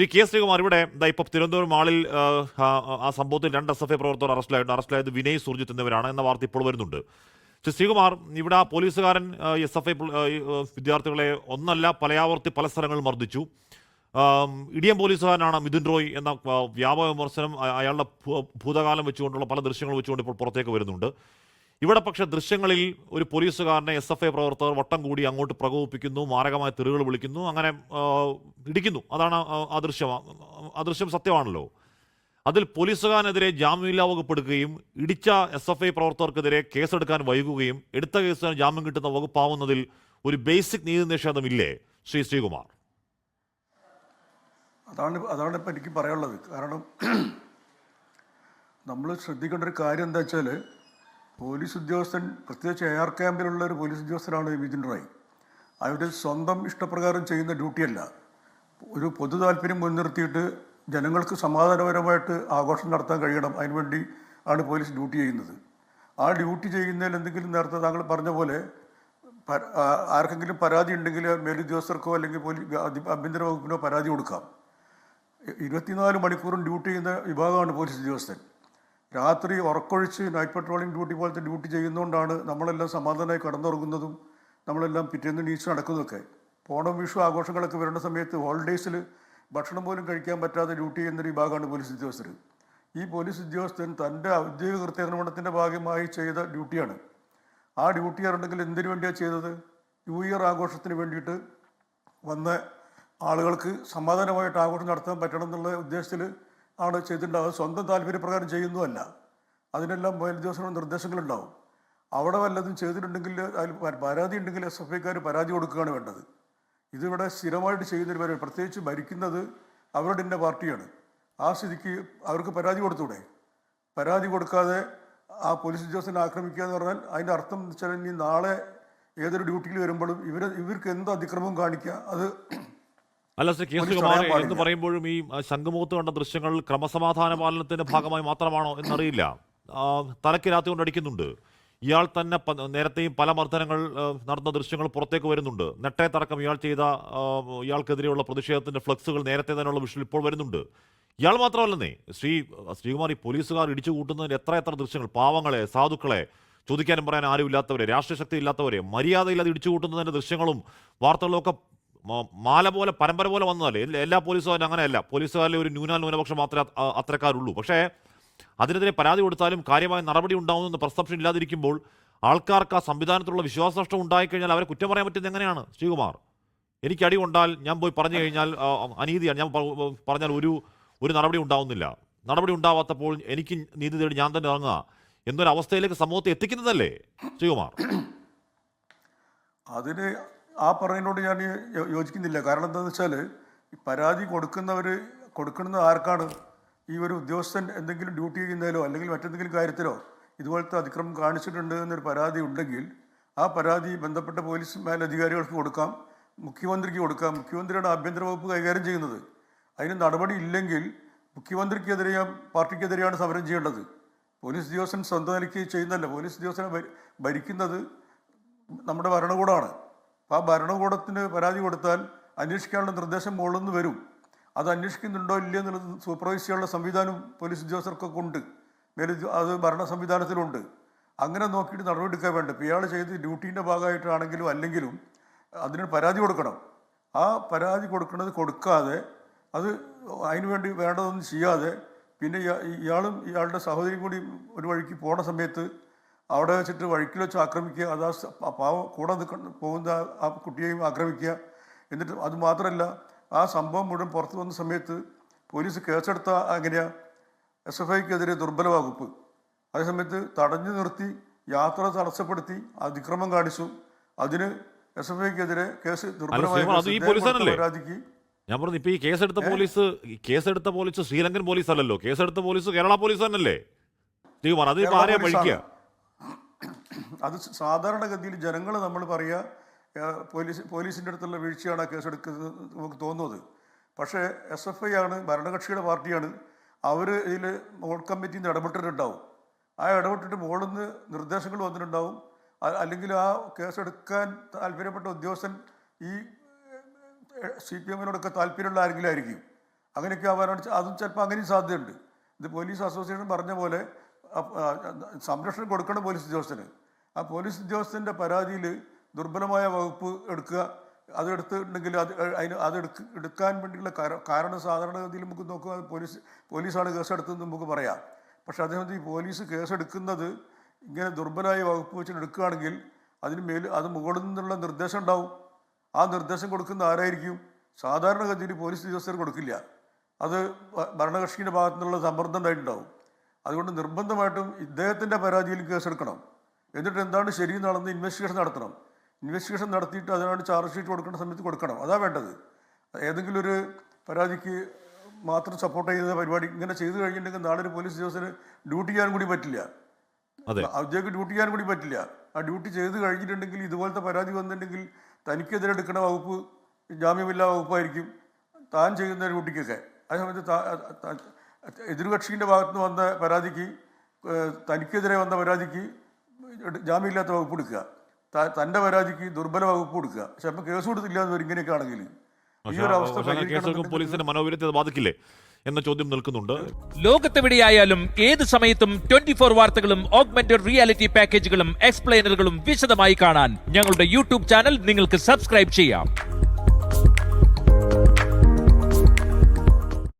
Shri K Sreekumar, ഇവിടെ ഇപ്പോൾ തിരുവനന്തപുരം മാളിൽ ആ സംഭവത്തിൽ 2 SFI പ്രവർത്തകർ അറസ്റ്റിലായത് വിനയ് സുർജിത്ത് എന്നിവരാണ് എന്ന വാർത്ത ഇപ്പോൾ വരുന്നുണ്ട്. ശ്രീ ശ്രീകുമാർ, ഇവിടെ ആ പോലീസുകാരൻ SFI വിദ്യാർത്ഥികളെ ഒന്നല്ല പലയാവർത്തി പല സ്ഥലങ്ങളിൽ മർദ്ദിച്ചു. ഇടിയം പോലീസുകാരനാണ് മിഥുൻ റോയ് എന്ന വ്യാപക വിമർശനം അയാളുടെ ഭൂതകാലം വെച്ചുകൊണ്ടുള്ള പല ദൃശ്യങ്ങൾ വെച്ചുകൊണ്ട് ഇപ്പോൾ പുറത്തേക്ക് വരുന്നുണ്ട്. ഇവിടെ പക്ഷേ ദൃശ്യങ്ങളിൽ ഒരു പോലീസുകാരനെ SFI പ്രവർത്തകർ വട്ടം കൂടി അങ്ങോട്ട് പ്രകോപിപ്പിക്കുന്നു, മാരകമായ തെറികൾ വിളിക്കുന്നു, അങ്ങനെ ഇടിക്കുന്നു. അതാണ് ആ ദൃശ്യം സത്യമാണല്ലോ. അതിൽ പോലീസുകാരനെതിരെ ജാമ്യമില്ലാ വകുപ്പ് എടുക്കുകയും ഇടിച്ച SFI പ്രവർത്തകർക്കെതിരെ കേസെടുക്കാൻ വൈകുകയും എടുത്ത കേസിന് ജാമ്യം കിട്ടുന്ന വകുപ്പാവുന്നതിൽ ഒരു ബേസിക് നീതി നിഷേധമില്ലേ ശ്രീ ശ്രീകുമാർ? അതാണ് ഇപ്പം എനിക്ക് പറയാനുള്ളത്. കാരണം നമ്മൾ ശ്രദ്ധിക്കേണ്ട ഒരു കാര്യം എന്താ വെച്ചാൽ, പോലീസ് ഉദ്യോഗസ്ഥൻ, പ്രത്യേകിച്ച് AR ക്യാമ്പിലുള്ള ഒരു പോലീസ് ഉദ്യോഗസ്ഥനാണ് മിഥുൻ റോയ്. അവർ സ്വന്തം ഇഷ്ടപ്രകാരം ചെയ്യുന്ന ഡ്യൂട്ടിയല്ല. ഒരു പൊതു താല്പര്യം മുൻനിർത്തിയിട്ട് ജനങ്ങൾക്ക് സമാധാനപരമായിട്ട് ആഘോഷം നടത്താൻ കഴിയണം. അതിനുവേണ്ടി ആണ് പോലീസ് ഡ്യൂട്ടി ചെയ്യുന്നത്. ആ ഡ്യൂട്ടി ചെയ്യുന്നതിൽ എന്തെങ്കിലും നേരത്തെ താങ്കൾ പറഞ്ഞ പോലെ ആർക്കെങ്കിലും പരാതി ഉണ്ടെങ്കിൽ മേലുദ്യോഗസ്ഥർക്കോ അല്ലെങ്കിൽ ആഭ്യന്തര വകുപ്പിനോ പരാതി കൊടുക്കാം. 24 മണിക്കൂറും ഡ്യൂട്ടി ചെയ്യുന്ന വിഭാഗമാണ് പോലീസ് ഉദ്യോഗസ്ഥൻ. രാത്രി ഉറക്കൊഴിച്ച് നൈറ്റ് പട്രോളിംഗ് ഡ്യൂട്ടി പോലത്തെ ഡ്യൂട്ടി ചെയ്യുന്നതുകൊണ്ടാണ് നമ്മളെല്ലാം സമാധാനമായി കടന്നുറങ്ങുന്നതും നമ്മളെല്ലാം പിറ്റേന്ന് നീച്ച് നടക്കുന്നതൊക്കെ. ഓണം വിഷു ആഘോഷങ്ങളൊക്കെ വരുന്ന സമയത്ത് ഹോളിഡേയ്സിൽ ഭക്ഷണം പോലും കഴിക്കാൻ പറ്റാതെ ഡ്യൂട്ടി ചെയ്യുന്നൊരു വിഭാഗമാണ് പോലീസ് ഉദ്യോഗസ്ഥർ. ഈ പോലീസ് ഉദ്യോഗസ്ഥൻ തൻ്റെ ഔദ്യോഗിക കൃത്യനിർവഹണത്തിൻ്റെ ഭാഗമായി ചെയ്ത ഡ്യൂട്ടിയാണ്. ആ ഡ്യൂട്ടി ആരുണ്ടെങ്കിൽ എന്തിനു വേണ്ടിയാണ് ചെയ്തത്? ന്യൂ ഇയർ ആഘോഷത്തിന് വേണ്ടിയിട്ട് വന്ന ആളുകൾക്ക് സമാധാനമായിട്ട് ആഘോഷം നടത്താൻ പറ്റണം എന്നുള്ള ഉദ്ദേശത്തിൽ ആണ് ചെയ്തിട്ടുണ്ടാവുക. സ്വന്തം താല്പര്യപ്രകാരം ചെയ്യുന്നതല്ല. അതിനെല്ലാം മേലുദ്യോഗസ്ഥരുടെ നിർദ്ദേശങ്ങളുണ്ടാവും. അവിടെ വല്ലതും ചെയ്തിട്ടുണ്ടെങ്കിൽ അതിൽ പരാതി ഉണ്ടെങ്കിൽ SFIക്കാർ പരാതി കൊടുക്കുകയാണ് വേണ്ടത്. ഇതിവിടെ സ്ഥിരമായിട്ട് ചെയ്യുന്നൊരു പരിപാടി. പ്രത്യേകിച്ച് ഭരിക്കുന്നത് അവരുടെ തന്നെ പാർട്ടിയാണ്. ആ സ്ഥിതിക്ക് അവർക്ക് പരാതി കൊടുത്തൂടെ? പരാതി കൊടുക്കാതെ ആ പോലീസ് ഉദ്യോഗസ്ഥനെ ആക്രമിക്കുക എന്ന് പറഞ്ഞാൽ അതിൻ്റെ അർത്ഥം എന്ന് വെച്ചാൽ ഇനി നാളെ ഏതൊരു ഡ്യൂട്ടിയിൽ വരുമ്പോഴും ഇവർക്ക് എന്ത് അതിക്രമം കാണിക്കുക അത് അല്ല ശ്രീ കെ ശ്രീകുമാർ, എന്ന് പറയുമ്പോഴും ഈ ശംഖുമുഖത്ത് കണ്ട ദൃശ്യങ്ങൾ ക്രമസമാധാന പാലനത്തിന്റെ ഭാഗമായി മാത്രമാണോ എന്നറിയില്ല. തലയ്ക്ക് രാത്രി കൊണ്ട് അടിക്കുന്നുണ്ട്. ഇയാൾ തന്നെ നേരത്തെയും പല മർദ്ദനങ്ങൾ നടന്ന ദൃശ്യങ്ങൾ പുറത്തേക്ക് വരുന്നുണ്ട്. നെട്ടയത്തടക്കം ഇയാൾക്കെതിരെയുള്ള പ്രതിഷേധത്തിന്റെ ഫ്ലക്സുകൾ നേരത്തെ തന്നെയുള്ള വിഷയം ഇപ്പോൾ വരുന്നുണ്ട്. ഇയാൾ മാത്രമല്ലെന്നേ ശ്രീകുമാർ, ഈ പോലീസുകാർ ഇടിച്ചു കൂട്ടുന്നതിന് എത്ര ദൃശ്യങ്ങൾ, പാവങ്ങളെ, സാധുക്കളെ, ചോദിക്കാനും പറയാൻ ആരും ഇല്ലാത്തവരെ, രാഷ്ട്രീയ ശക്തി ഇല്ലാത്തവരെ മര്യാദയില്ലാതെ ഇടിച്ചു കൂട്ടുന്നതിന്റെ ദൃശ്യങ്ങളും വാർത്തകളും ഒക്കെ മാല പോലെ പരമ്പര പോലെ വന്നതല്ലേ. എല്ലാ പോലീസുകാരും അങ്ങനെയല്ല. പോലീസുകാരിലെ ഒരു ന്യൂനപക്ഷം മാത്രമേ അത്തരക്കാരുള്ളൂ. പക്ഷേ അതിനെതിരെ പരാതി കൊടുത്താലും കാര്യമായ നടപടി ഉണ്ടാവുന്ന പെർസെപ്ഷൻ ഇല്ലാതിരിക്കുമ്പോൾ ആൾക്കാർക്ക് ആ സംവിധാനത്തിലുള്ള വിശ്വാസനഷ്ടം ഉണ്ടായിക്കഴിഞ്ഞാൽ അവരെ കുറ്റം പറയാൻ പറ്റുന്നത് എങ്ങനെയാണ് ശ്രീകുമാർ? എനിക്ക് അടി കൊണ്ടാൽ ഞാൻ പോയി പറഞ്ഞു കഴിഞ്ഞാൽ അനീതിയാണ്, ഞാൻ പറഞ്ഞാൽ ഒരു നടപടി ഉണ്ടാവുന്നില്ല. നടപടി ഉണ്ടാവാത്തപ്പോൾ എനിക്ക് നീതി തേടി ഞാൻ തന്നെ ഇറങ്ങുക എന്നൊരവസ്ഥയിലേക്ക് സമൂഹത്തെ എത്തിക്കുന്നതല്ലേ ശ്രീകുമാർ? അതിന് ആ പറയുന്നതിനോട് ഞാൻ യോജിക്കുന്നില്ല. കാരണം എന്താണെന്ന് വെച്ചാൽ, ഈ പരാതി കൊടുക്കുന്നത് ആർക്കാണ്? ഈ ഒരു ഉദ്യോഗസ്ഥൻ എന്തെങ്കിലും ഡ്യൂട്ടി ചെയ്യുന്നതിലോ അല്ലെങ്കിൽ മറ്റെന്തെങ്കിലും കാര്യത്തിലോ ഇതുപോലത്തെ അതിക്രമം കാണിച്ചിട്ടുണ്ട് എന്നൊരു പരാതി ഉണ്ടെങ്കിൽ ആ പരാതി ബന്ധപ്പെട്ട പോലീസ് മേലധികാരികൾക്ക് കൊടുക്കാം, മുഖ്യമന്ത്രിക്ക് കൊടുക്കാം. മുഖ്യമന്ത്രിയാണ് ആഭ്യന്തര വകുപ്പ് കൈകാര്യം ചെയ്യുന്നത്. അതിന് നടപടി ഇല്ലെങ്കിൽ മുഖ്യമന്ത്രിക്കെതിരെയും പാർട്ടിക്കെതിരെയാണ് സമരം ചെയ്യേണ്ടത്. പോലീസ് ഉദ്യോഗസ്ഥൻ സ്വന്തം നിലയ്ക്ക് ചെയ്യുന്നതല്ല. പോലീസ് ഉദ്യോഗസ്ഥനെ ഭരിക്കുന്നത് നമ്മുടെ ഭരണകൂടമാണ്. അപ്പോൾ ആ ഭരണകൂടത്തിന് പരാതി കൊടുത്താൽ അന്വേഷിക്കാനുള്ള നിർദ്ദേശം മുകളിൽ നിന്ന് വരും. അത് അന്വേഷിക്കുന്നുണ്ടോ ഇല്ലയോ എന്നുള്ളത് സൂപ്പർവൈസ് ചെയ്യാനുള്ള സംവിധാനം പോലീസ് ഉദ്യോഗസ്ഥർക്കൊക്കെ ഉണ്ട്. അത് ഭരണ സംവിധാനത്തിലുണ്ട്. അങ്ങനെ നോക്കിയിട്ട് നടപടിയെടുക്കാൻ വേണ്ട. ഇപ്പോൾ ഇയാൾ ചെയ്ത് ഡ്യൂട്ടീൻ്റെ ഭാഗമായിട്ടാണെങ്കിലും അല്ലെങ്കിലും അതിന് പരാതി കൊടുക്കണം. ആ പരാതി കൊടുക്കാതെ അത് അതിനുവേണ്ടി വേണ്ടതൊന്നും ചെയ്യാതെ പിന്നെ ഇയാളും ഇയാളുടെ സഹോദരിയും കൂടി ഒരു വഴിക്ക് പോണ സമയത്ത് അവിടെ വെച്ചിട്ട് വഴിക്കിൽ വെച്ച് ആക്രമിക്കുക, അത് ആ പാവം കൂടെ പോകുന്ന ആ കുട്ടിയെയും ആക്രമിക്കുക. എന്നിട്ട് അത് മാത്രമല്ല, ആ സംഭവം മുഴുവൻ പുറത്തു വന്ന സമയത്ത് പോലീസ് കേസെടുത്ത എങ്ങനെയാണ്? SFIക്കെതിരെ ദുർബല വകുപ്പ്. അതേസമയത്ത് തടഞ്ഞു നിർത്തി യാത്ര തടസ്സപ്പെടുത്തി അതിക്രമം കാണിച്ചു. അതിന് SFIക്കെതിരെ കേസ് പരാതിക്ക് ഞാൻ പറഞ്ഞു. ഇപ്പൊ ഈ കേസെടുത്ത പോലീസ് ശ്രീലങ്കൻ പോലീസ് അല്ലല്ലോ, കേസെടുത്ത പോലീസ് കേരള പോലീസ് തന്നെയല്ലേ ശ്രീകുമാർ? അത് ആരെയാ പഴിക്കുക? അത് സാധാരണഗതിയിൽ ജനങ്ങൾ നമ്മൾ പറയുക പോലീസിൻ്റെ അടുത്തുള്ള വീഴ്ചയാണ് കേസെടുക്കുന്നത് നമുക്ക് തോന്നുന്നത്. പക്ഷേ SFI ആണ്, ഭരണകക്ഷിയുടെ പാർട്ടിയാണ്. അവർ ഇതിൽ മോൾ കമ്മിറ്റിയിൽ നിന്ന് ഇടപെട്ടിട്ടുണ്ടാവും. ആ ഇടപെട്ടിട്ട് മുകളിൽ നിന്ന് നിർദ്ദേശങ്ങൾ വന്നിട്ടുണ്ടാവും. അല്ലെങ്കിൽ ആ കേസെടുക്കാൻ താല്പര്യപ്പെട്ട ഉദ്യോഗസ്ഥൻ ഈ CPM താല്പര്യമുള്ള ആരെങ്കിലും ആയിരിക്കും. അങ്ങനെയൊക്കെ ആവാനാണ് അതും ചിലപ്പോൾ അങ്ങനെയും സാധ്യതയുണ്ട്. ഇത് പോലീസ് അസോസിയേഷൻ പറഞ്ഞ പോലെ സംരക്ഷണം കൊടുക്കണം പോലീസ് ഉദ്യോഗസ്ഥന്. ആ പോലീസ് ഉദ്യോഗസ്ഥൻ്റെ പരാതിയിൽ ദുർബലമായ വകുപ്പ് എടുക്കുക, അതെടുത്തിട്ടുണ്ടെങ്കിൽ എടുക്കാൻ വേണ്ടിയുള്ള കാരണം സാധാരണഗതിയിൽ നമുക്ക് നോക്കുക പോലീസാണ് കേസെടുത്തതെന്ന് നമുക്ക് പറയാം. പക്ഷെ അദ്ദേഹം ഈ പോലീസ് കേസെടുക്കുന്നത് ഇങ്ങനെ ദുർബലമായ വകുപ്പ് വെച്ചിട്ട് എടുക്കുകയാണെങ്കിൽ അത് മുകളിൽ നിന്നുള്ള നിർദ്ദേശം ഉണ്ടാവും. ആ നിർദ്ദേശം കൊടുക്കുന്ന ആരായിരിക്കും? സാധാരണഗതിയിൽ പോലീസ് ഉദ്യോഗസ്ഥർ കൊടുക്കില്ല. അത് ഭരണകക്ഷിയുടെ ഭാഗത്തു നിന്നുള്ള സമ്മർദ്ദം ഉണ്ടായിട്ടുണ്ടാവും. അതുകൊണ്ട് നിർബന്ധമായിട്ടും ഇദ്ദേഹത്തിൻ്റെ പരാതിയിൽ കേസെടുക്കണം. എന്നിട്ട് എന്താണ് ശരിയെന്നാണെന്ന് ഇൻവെസ്റ്റിഗേഷൻ നടത്തണം. ഇൻവെസ്റ്റിഗേഷൻ നടത്തിയിട്ട് അതിനാണ് ചാർജ് ഷീറ്റ് കൊടുക്കേണ്ട സമയത്ത് കൊടുക്കണം. അതാ വേണ്ടത്. ഏതെങ്കിലും ഒരു പരാതിക്ക് മാത്രം സപ്പോർട്ട് ചെയ്യുന്ന പരിപാടി ഇങ്ങനെ ചെയ്തു കഴിഞ്ഞിട്ടുണ്ടെങ്കിൽ നാളെ ഒരു പോലീസ് ഉദ്യോഗസ്ഥന് ഡ്യൂട്ടി ചെയ്യാൻ കൂടി പറ്റില്ല, ഔദ്യോഗിക ഡ്യൂട്ടി ചെയ്യാൻ കൂടി പറ്റില്ല. ആ ഡ്യൂട്ടി ചെയ്ത് കഴിഞ്ഞിട്ടുണ്ടെങ്കിൽ ഇതുപോലത്തെ പരാതി വന്നിട്ടുണ്ടെങ്കിൽ തനിക്കെതിരെ എടുക്കുന്ന വകുപ്പ് ജാമ്യമില്ലാ വകുപ്പായിരിക്കും താൻ ചെയ്യുന്ന ഡ്യൂട്ടിക്കൊക്കെ. അതേസമയത്ത് എതിർകക്ഷീൻ്റെ ഭാഗത്തുനിന്ന് വന്ന പരാതിക്ക്, തനിക്കെതിരെ വന്ന പരാതിക്ക് ജാമ്യമില്ലാത്ത വകുപ്പ് എടുക്കുക, തൻ്റെ പരാതിക്ക് ദുർബല വകുപ്പ് കൊടുക്കുക. പക്ഷെ അപ്പം കേസ് കൊടുത്തില്ല എന്ന് വരും. ഇങ്ങനെയൊക്കെ ആണെങ്കിൽ ഈ ഒരു അവസ്ഥ പോലീസിന്റെ മനോവീര്യത്തെ ബാധിക്കില്ലേ എന്ന ചോദ്യം നിൽക്കുന്നുണ്ട്. ലോകത്തെവിടെയായാലും ഏത് സമയത്തും 24 വാർത്തകളും ഓഗ്മെന്റഡ് റിയാലിറ്റി പാക്കേജുകളും എക്സ്പ്ലെയിനറുകളും വിശദമായി കാണാൻ ഞങ്ങളുടെ യൂട്യൂബ് ചാനൽ നിങ്ങൾക്ക് സബ്സ്ക്രൈബ് ചെയ്യാം.